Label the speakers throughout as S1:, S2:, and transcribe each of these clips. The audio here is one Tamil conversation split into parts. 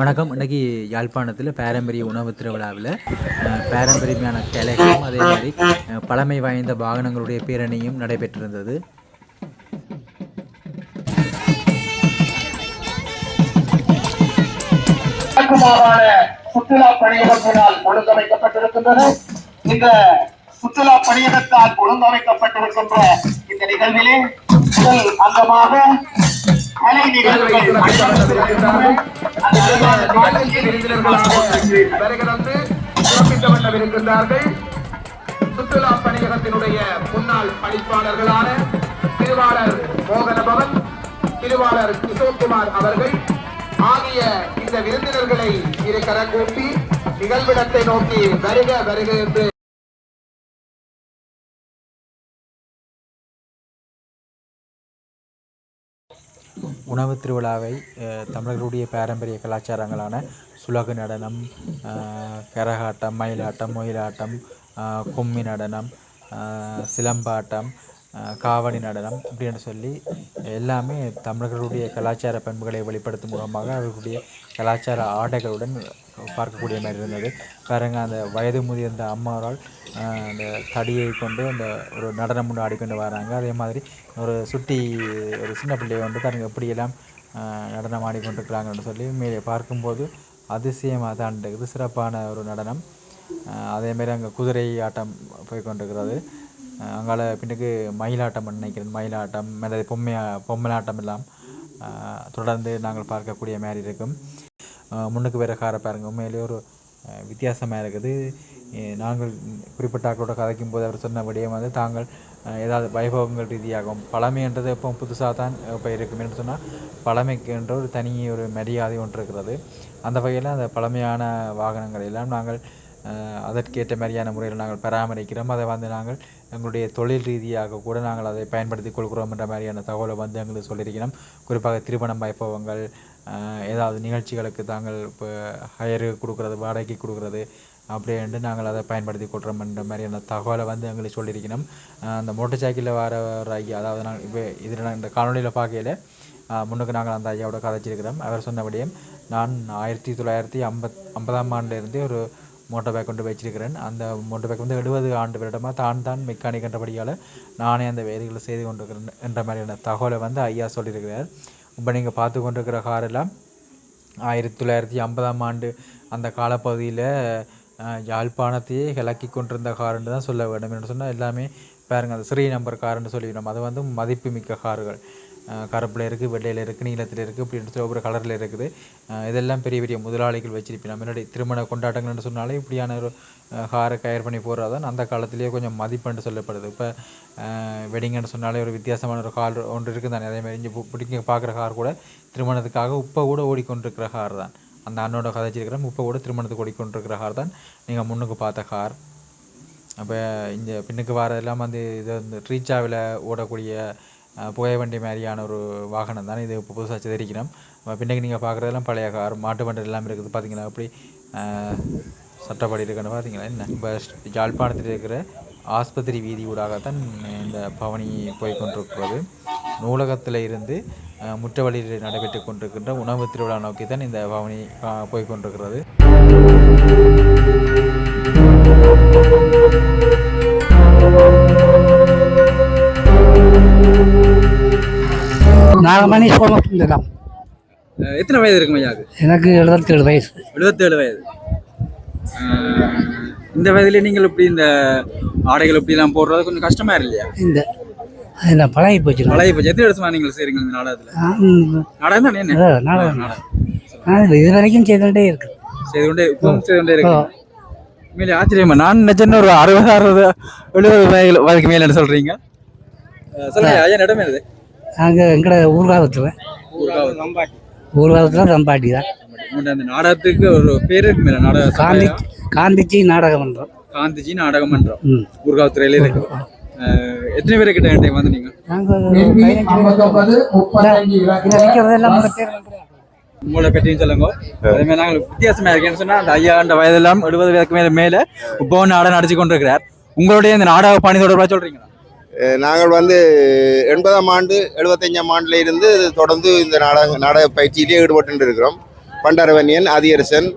S1: வணக்கம். இன்னைக்கு யாழ்ப்பாணத்தில் பாரம்பரிய உணவு திருவிழாவில் பாரம்பரியமான கலைகளும் அதே மாதிரி பழமை வாய்ந்த வாகனங்களுடைய பேரணியும் நடைபெற்றிருந்தது.
S2: சுற்றுலா பணியகத்தினால் ஒழுங்கமைக்கப்பட்டிருக்கின்றது. இந்த சுற்றுலா பணியகத்தால் ஒழுங்கமைக்கப்பட்டிருக்கின்ற இந்த நிகழ்விலே முதல் அங்கமாக கலை நிகழ்வுகள் சுற்றுலா பணியகத்தினுடைய முன்னாள் பணிப்பாளர்களான திருவாளர் மோகனபவன், திருவாளர் கிஷோர்குமார் அவர்கள் ஆகிய இந்த விருந்தினர்களை இரு கரங்கூப்பி நிகழ்விடத்தை நோக்கி வருக வருக என்று
S1: உணவு திருவிழாவை தமிழர்களுடைய பாரம்பரிய கலாச்சாரங்களான சுலகு நடனம், கரகாட்டம், மயிலாட்டம், ஒயிலாட்டம், கும்மி நடனம், சிலம்பாட்டம், காவடி நடனம் அப்படின்னு சொல்லி எல்லாமே தமிழர்களுடைய கலாச்சார பண்புகளை வெளிப்படுத்தும் முகமாக அவர்களுடைய கலாச்சார ஆடைகளுடன் பார்க்கக்கூடிய மாதிரி இருந்தது. பாருங்க, அந்த வயது முதிர்ந்த அம்மாவால் அந்த தடியை கொண்டு அந்த ஒரு நடனம் ஒன்று ஆடிக்கொண்டு வராங்க. அதே மாதிரி ஒரு சின்ன பிள்ளையை வந்து பாருங்க எப்படியெல்லாம் நடனம் ஆடிக்கொண்டிருக்கிறாங்கன்னு சொல்லி மேலே பார்க்கும்போது அதிசயமாக தான் இருக்குது. சிறப்பான ஒரு நடனம். அதேமாரி அங்கே குதிரை ஆட்டம் போய்கொண்டிருக்கிறது. அங்கால பின்னுக்கு மயிலாட்டம் நினைக்கிறேன், மயிலாட்டம் அல்லது பொம்மலாட்டம் எல்லாம் தொடர்ந்து நாங்கள் பார்க்கக்கூடிய மாதிரி இருக்கும். முன்னுக்கு வேறு காரை பாருங்கள், உண்மையிலே ஒரு வித்தியாசமாக இருக்குது. நாங்கள் குறிப்பிட்ட ஆக்களோட கதைக்கும் போது அவர் சொன்ன விடயம் வந்து தாங்கள் ஏதாவது வைபவங்கள் ரீதியாகவும் பழமைன்றது எப்போ புதுசாக தான் இப்போ இருக்கும் என்று சொன்னால் பழமைக்குன்ற ஒரு தனி ஒரு மரியாதை ஒன்று இருக்கிறது. அந்த வகையில் அந்த பழமையான வாகனங்கள் எல்லாம் நாங்கள் அதற்கேற்ற மாதிரியான முறையில் நாங்கள் பராமரிக்கிறோம். அதை வந்து நாங்கள் எங்களுடைய தொழில் ரீதியாக கூட நாங்கள் அதை பயன்படுத்தி கொள்கிறோம் என்ற மாதிரியான தகவலை வந்து எங்களுக்கு சொல்லியிருக்கிறோம். குறிப்பாக திருமணம் வைப்பவங்கள், ஏதாவது நிகழ்ச்சிகளுக்கு தாங்கள் இப்போ ஹயரு கொடுக்குறது, வாடகைக்கு கொடுக்குறது அப்படின்ட்டு நாங்கள் அதை பயன்படுத்தி கொள்கிறோம் என்ற மாதிரியான தகவலை வந்து எங்களுக்கு சொல்லியிருக்கணும். அந்த மோட்டர் சைக்கிளில் வர ஐயா, அதாவது நாங்கள் இப்போ இதில் இந்த காணொலியில் பார்க்கையில் முன்னுக்கு நாங்கள் அந்த ஐயாவோட கதைச்சிருக்கிறோம். அவர் சொன்னபடியும் நான் 1950ஆம் ஆண்டிலிருந்து ஒரு மோட்டர் பைக் கொண்டு வச்சிருக்கிறேன். அந்த மோட்டர் பைக் வந்து 70 ஆண்டு வருடமாக தான் மெக்கானிக் என்றபடியால் நானே அந்த வேலைகளை செய்து கொண்டிருக்கிறேன் என்ற மாதிரியான தகவலை வந்து ஐயா சொல்லியிருக்கிறார். இப்போ நீங்கள் பார்த்து கொண்டிருக்கிற காரெல்லாம் 1950ஆம் ஆண்டு அந்த காலப்பகுதியில் யாழ்ப்பாணத்தையே கிளக்கி கொண்டிருந்த காருன்னு தான் சொல்ல வேண்டும். என்று சொன்னால் எல்லாமே பாருங்கள், அந்த சிறிய நம்பர் காருன்னு சொல்லிவிடும். அது வந்து மதிப்பு மிக்க கார்கள். கருப்பில் இருக்குது, வெள்ளையில் இருக்குது, நீளத்தில் இருக்குது, இப்படின்னு சொல்லி ஒவ்வொரு கலரில் இருக்குது. இதெல்லாம் பெரிய பெரிய முதலாளிகள் வச்சிருப்பேன். முன்னாடி திருமண கொண்டாட்டங்கள்னு சொன்னாலே இப்படியான ஒரு காரை கயர் பண்ணி போடுறதான் அந்த காலத்திலேயே கொஞ்சம் மதிப்புன்னு சொல்லப்படுது. இப்போ வெட்டிங்கன்னு சொன்னாலே ஒரு வித்தியாசமான ஒரு கார் ஒன்று இருக்குது தானே. அதேமாதிரி இங்கே பிடிக்க பார்க்குற கார் கூட திருமணத்துக்காக இப்போ கூட ஓடிக்கொண்டிருக்கிற கார் தான். அந்த அண்ணோட கதைச்சிருக்கிறோம். இப்போ கூட திருமணத்துக்கு ஓடிக்கொண்டிருக்கிற கார் தான் நீங்கள் முன்னுக்கு பார்த்த கார். அப்போ இந்த பின்னுக்கு வரதெல்லாம் வந்து இது வந்து ரீச்சாவில் ஓடக்கூடிய புகை வண்டி மாதிரியான ஒரு வாகனம் தான். இது இப்போ புதுசாக சிதறிக்கிறோம். பின்னுக்கு நீங்கள் பார்க்குறதெல்லாம் பழைய கார், மாட்டு வண்டி எல்லாம் இருக்குது. பார்த்தீங்களா அப்படி சட்டப்படி இருக்குன்னு பார்த்தீங்களா என்ன. இப்போ யாழ்ப்பாணத்தில் இருக்கிற ஆஸ்பத்திரி வீதி ஊடாகத்தான் இந்த பவனி போய்கொண்டிருக்கிறது. நூலகத்தில் இருந்து முற்ற வழியில் நடைபெற்று கொண்டிருக்கின்ற உணவு திருவிழா நோக்கி தான் இந்த பவனி போய்கொண்டிருக்கிறது.
S3: நாகமணி சோமசுந்தரம்.
S1: எத்தனை வயது இருக்கும் ஐயாவுக்கு?
S3: எனக்கு 77 வயசு.
S1: 77 வயது. இந்த வயதில் நீங்கள் இப்படி இந்த ஆடைகள் இப்படிலாம் போடுறது கொஞ்சம் கஷ்டமா இல்லையா?
S3: இந்த பழகி போச்சு.
S1: எத்தனை வருஷமா நீங்கள் செய்றீங்க இந்த நாடகத்தில்? நாடகம் தானே? என்ன
S3: நாடகம் இது வரைக்கும் செய்துகொண்டே
S1: இருக்கு. மேலே ஆச்சரியமா, நான் நினைச்சேன்னு ஒரு 60-70 வயதுக்கு மேலே சொல்றீங்க. சொல்லுங்க ஐயா, இடம் என்னது?
S3: நாங்கள் எங்கட ஊர்காவத்தில் தம்பாட்டி தான்.
S1: அந்த நாடகத்துக்கு ஒரு பேர் இருக்கு மேல, நாடக
S3: காந்திஜி நாடக மன்றம்.
S1: காந்திஜி நாடக மன்றம் ஊர்காவத்துறையில இருக்கு. எத்தனை பேரை கிட்ட வந்து நீங்க? உங்களோட பற்றியும் சொல்லுங்க. அதே மாதிரி நாங்கள் வித்தியாசமா இருக்கேன்னு சொன்னா அந்த 5 வயதெல்லாம் 70 வயதுக்கு மேல இப்போ நாடகம் நடிச்சு கொண்டிருக்கிறார். உங்களுடைய இந்த நாடக பணி தொடர்பாக சொல்றீங்களா?
S4: நாங்கள் வந்து 80ஆம் ஆண்டு 75ஆம் ஆண்டுல இருந்து தொடர்ந்து இந்த நாடக பயிற்சியிலேயே ஈடுபட்டு இருக்கிறோம். பண்டாரவன்னியன், ஆதியரசன்,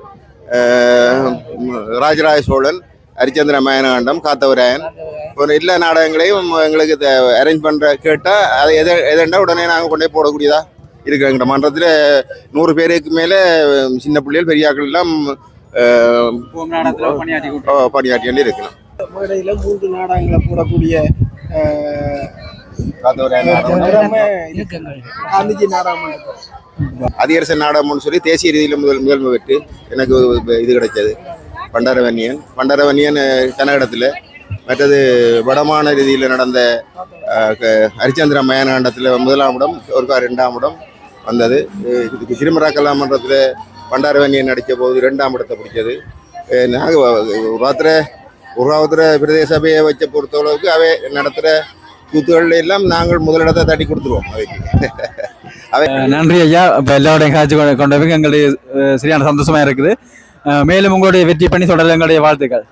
S4: ராஜராஜ சோழன், ஹரிச்சந்திர மயனகாண்டம், காத்தவராயன் போன்ற எல்லா நாடகங்களையும் எங்களுக்கு அரேஞ்ச் பண்ணுற கேட்டால் அது எதெண்டா உடனே நாங்கள் கொண்டே போடக்கூடியதா இருக்கு. எங்கிட்ட மன்றத்தில் 100 பேருக்கு மேலே சின்ன பிள்ளைகள் பெரியாக்கள் எல்லாம் பணியாற்றி இருக்கலாம்.
S5: மேடையில் 3 நாடகங்களை போடக்கூடிய காந்திஜி நாடகம்,
S4: அதிகரசன் நாடகம்னு சொல்லி தேசிய ரீதியில் முதன்மை பெற்று எனக்கு இது கிடைச்சது. பண்டாரவன்னியன் கன்னடத்தில், மற்றது வடமான ரீதியில் நடந்த ஹரிச்சந்திர மயனகாண்டத்தில் 1ஆம் இடம், ஒருக்கா 2ஆம் இடம் வந்தது. திருமரா கலாமன்றத்தில் பண்டாரவன்னியன் நடித்த போது 2ஆம் இடத்தை பிடிச்சது. நாங்கள் உருவாத்திர பிரதேச சபையை வச்ச பொறுத்தளவுக்கு அவை நடத்துகிற கூத்துகள் எல்லாம் நாங்கள் முதலிடத்தை தட்டி கொடுத்துருவோம் அவை.
S1: நன்றி ஐயா. இப்போ எல்லாருடைய காட்சி கொண்டவங்க எங்களுடைய சரியான சந்தோஷமா இருக்குது. மேலும் உங்களுடைய வெற்றி பண்ணி தொடர எங்களுடைய வாழ்த்துக்கள்.